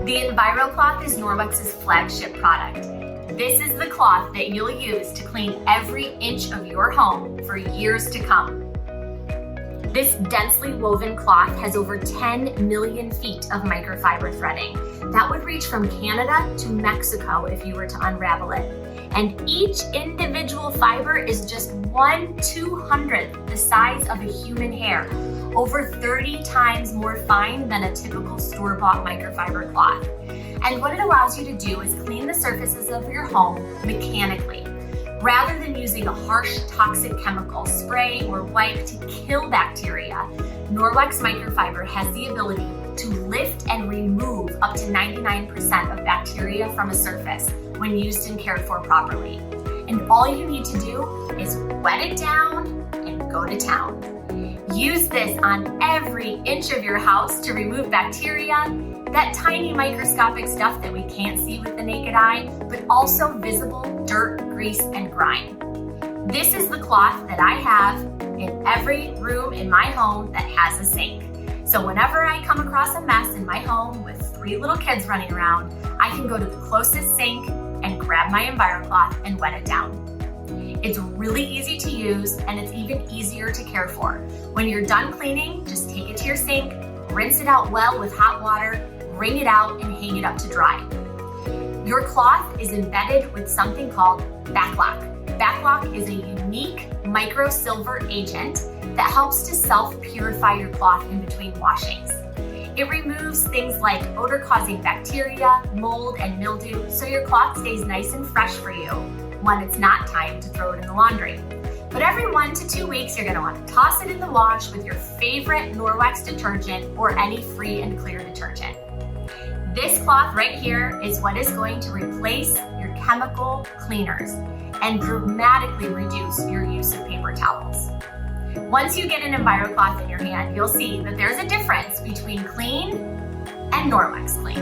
The EnviroCloth is Norwex's flagship product. This is the cloth that you'll use to clean every inch of your home for years to come. This densely woven cloth has over 10 million feet of microfiber threading. That would reach from Canada to Mexico if you were to unravel it. And each individual fiber is just 1/200th the size of a human hair, over 30 times more fine than a typical store-bought microfiber cloth. And what it allows you to do is clean the surfaces of your home mechanically. Rather than using a harsh toxic chemical spray or wipe to kill bacteria, Norwex microfiber has the ability to lift and remove up to 99% of bacteria from a surface when used and cared for properly. And all you need to do is wet it down and go to town. Use this on every inch of your house to remove bacteria, that tiny microscopic stuff that we can't see with the naked eye, but also visible dirt, grease, and grime. This is the cloth that I have in every room in my home that has a sink. So whenever I come across a mess in my home with 3 little kids running around, I can go to the closest sink and grab my EnviroCloth and wet it down. It's really easy to use, and it's even easier to care for. When you're done cleaning, just take it to your sink, rinse it out well with hot water, wring it out, and hang it up to dry. Your cloth is embedded with something called BacLock. BacLock is a unique micro silver agent that helps to self-purify your cloth in between washings. It removes things like odor-causing bacteria, mold, and mildew, so your cloth stays nice and fresh for you when it's not time to throw it in the laundry. But every 1 to 2 weeks, you're gonna wanna toss it in the wash with your favorite Norwex detergent or any free and clear detergent. This cloth right here is what is going to replace your chemical cleaners and dramatically reduce your use of paper towels. Once you get an EnviroCloth in your hand, you'll see that there's a difference between clean and Norwex clean.